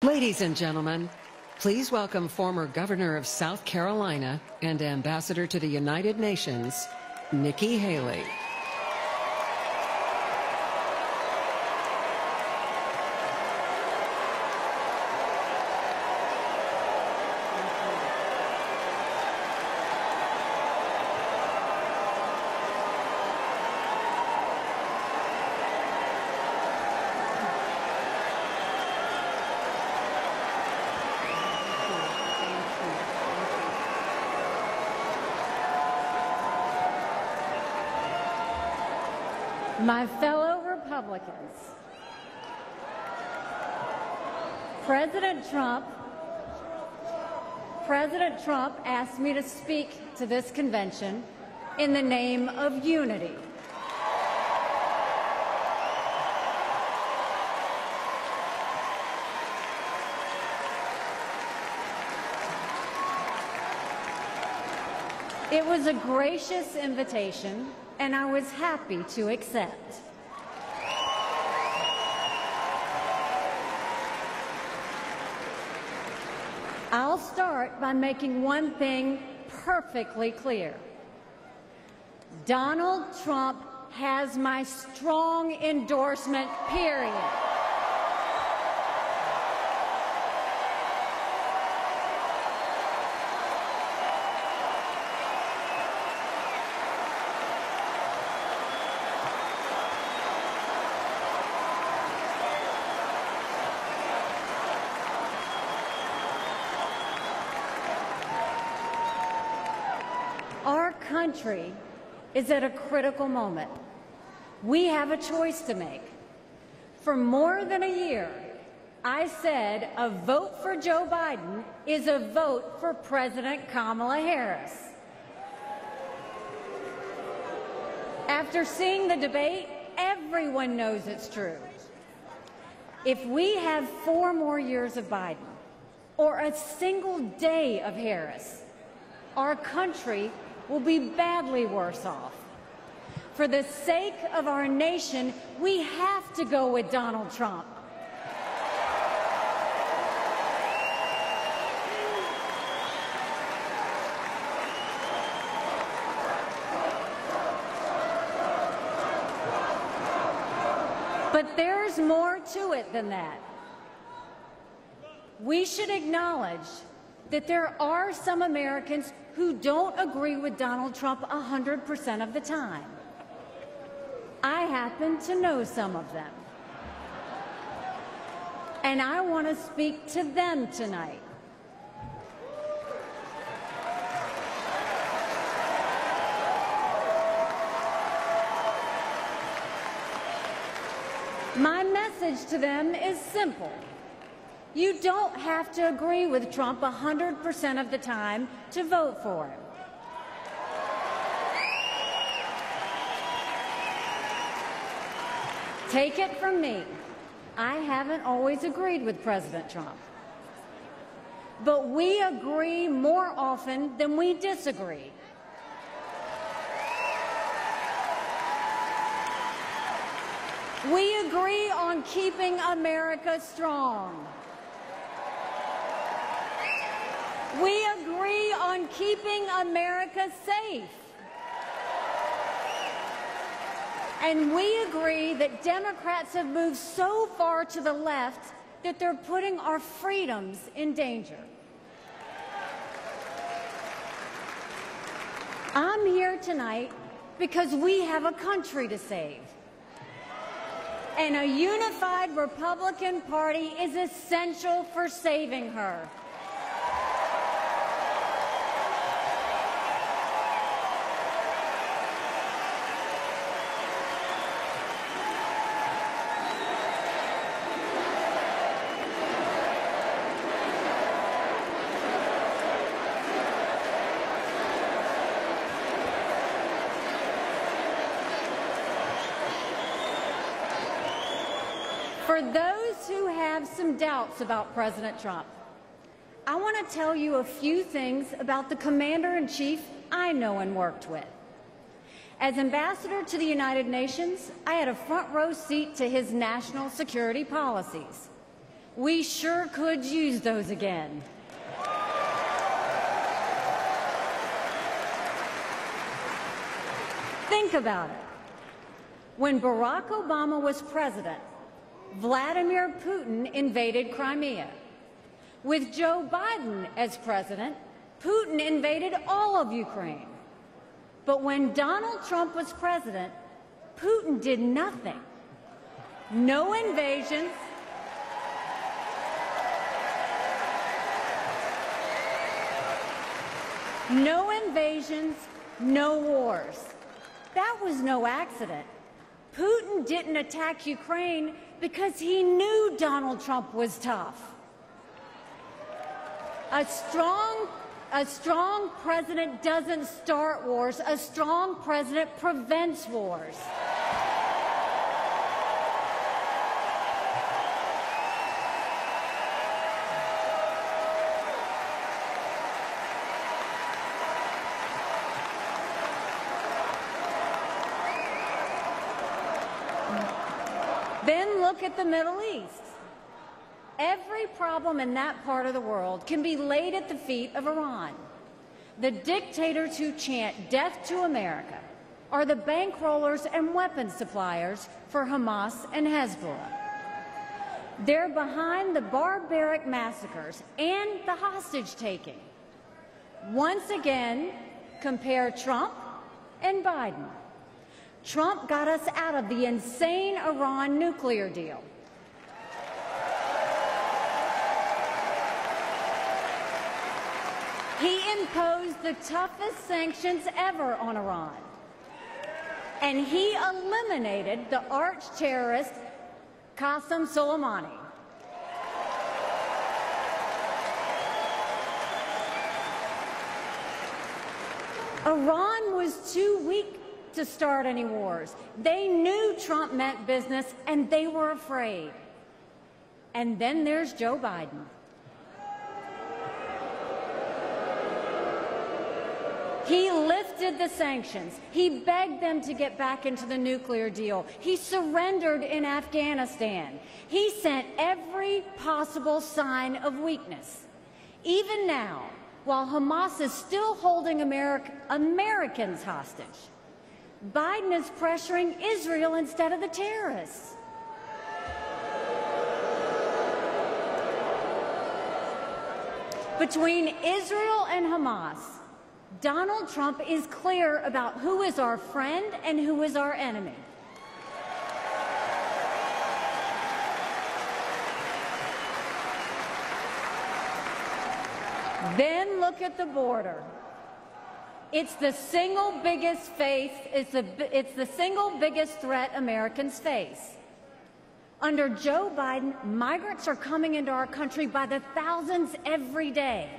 Ladies and gentlemen, please welcome former Governor of South Carolina and Ambassador to the United Nations, Nikki Haley. My fellow Republicans, President Trump asked me to speak to this convention in the name of unity. It was a gracious invitation, and I was happy to accept. I'll start by making one thing perfectly clear. Donald Trump has my strong endorsement, period. Our country is at a critical moment. We have a choice to make. For more than a year, I said a vote for Joe Biden is a vote for President Kamala Harris. After seeing the debate, everyone knows it's true. If we have 4 more years of Biden or a single day of Harris, our country will be badly worse off. For the sake of our nation, we have to go with Donald Trump. But there's more to it than that. We should acknowledge that there are some Americans who don't agree with Donald Trump 100% of the time. I happen to know some of them. And I want to speak to them tonight. My message to them is simple. You don't have to agree with Trump 100% of the time to vote for him. Take it from me, I haven't always agreed with President Trump. But we agree more often than we disagree. We agree on keeping America strong. We agree on keeping America safe. And we agree that Democrats have moved so far to the left that they're putting our freedoms in danger. I'm here tonight because we have a country to save. And a unified Republican Party is essential for saving her. For those who have some doubts about President Trump, I want to tell you a few things about the Commander-in-Chief I know and worked with. As Ambassador to the United Nations, I had a front row seat to his national security policies. We sure could use those again. Think about it. When Barack Obama was president, Vladimir Putin invaded Crimea. With Joe Biden as president, Putin invaded all of Ukraine. But when Donald Trump was president, Putin did nothing. No invasions. No invasions, no wars. That was no accident. Putin didn't attack Ukraine because he knew Donald Trump was tough. A strong president doesn't start wars. A strong president prevents wars. Then look at the Middle East. Every problem in that part of the world can be laid at the feet of Iran. The dictators who chant death to America are the bankrollers and weapons suppliers for Hamas and Hezbollah. They're behind the barbaric massacres and the hostage-taking. Once again, compare Trump and Biden. Trump got us out of the insane Iran nuclear deal. He imposed the toughest sanctions ever on Iran. And he eliminated the arch-terrorist Qasem Soleimani. Iran was too weak to start any wars. They knew Trump meant business, and they were afraid. And then there's Joe Biden. He lifted the sanctions. He begged them to get back into the nuclear deal. He surrendered in Afghanistan. He sent every possible sign of weakness. Even now, while Hamas is still holding Americans hostage, Biden is pressuring Israel instead of the terrorists. Between Israel and Hamas, Donald Trump is clear about who is our friend and who is our enemy. Then look at the border. It's the single biggest it's the single biggest threat Americans face. Under Joe Biden, migrants are coming into our country by the thousands every day.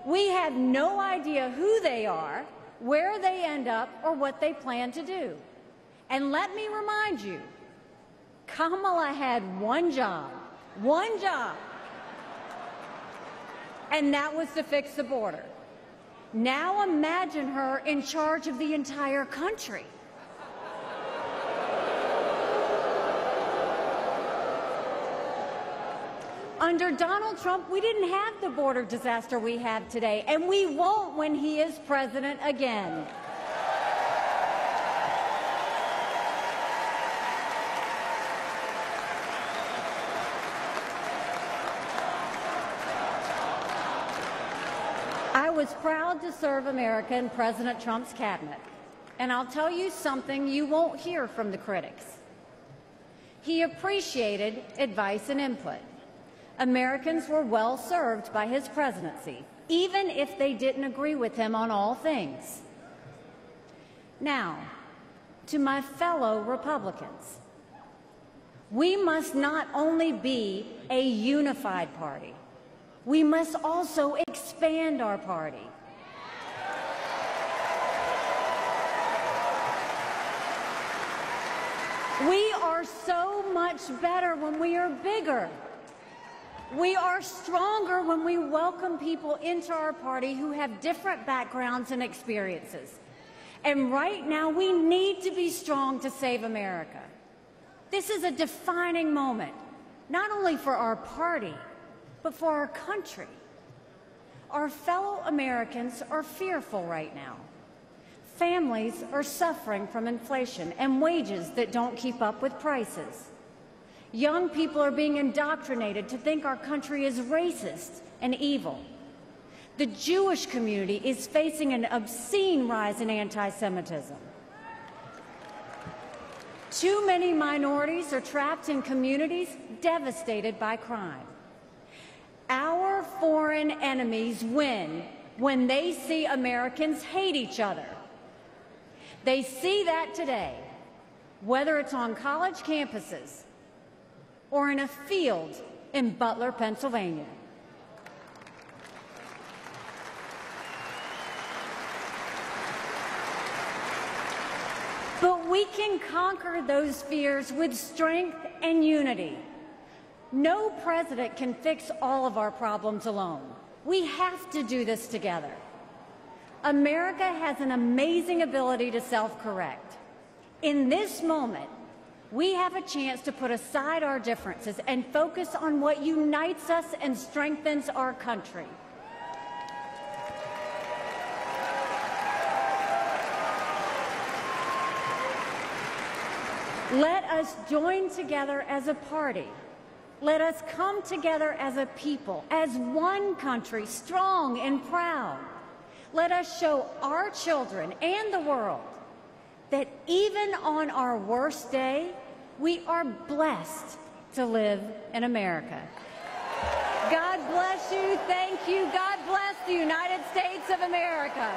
We have no idea who they are, where they end up, or what they plan to do. And let me remind you, Kamala had one job, and that was to fix the border. Now imagine her in charge of the entire country. Under Donald Trump, we didn't have the border disaster we have today, and we won't when he is president again. I was proud to serve America in President Trump's cabinet, and I'll tell you something you won't hear from the critics. He appreciated advice and input. Americans were well served by his presidency, even if they didn't agree with him on all things. Now, to my fellow Republicans, we must not only be a unified party, we must also expand our party. We are so much better when we are bigger. We are stronger when we welcome people into our party who have different backgrounds and experiences. And right now, we need to be strong to save America. This is a defining moment. not only for our party, but for our country. Our fellow Americans are fearful right now. Families are suffering from inflation and wages that don't keep up with prices. Young people are being indoctrinated to think our country is racist and evil. The Jewish community is facing an obscene rise in anti-Semitism. Too many minorities are trapped in communities devastated by crime. Our foreign enemies win when they see Americans hate each other. They see that today, whether it's on college campuses or in a field in Butler, Pennsylvania. But we can conquer those fears with strength and unity. No president can fix all of our problems alone. We have to do this together. America has an amazing ability to self-correct. In this moment, we have a chance to put aside our differences and focus on what unites us and strengthens our country. Let us join together as a party. Let us come together as a people, as one country, strong and proud. Let us show our children and the world that even on our worst day, we are blessed to live in America. God bless you. Thank you. God bless the United States of America.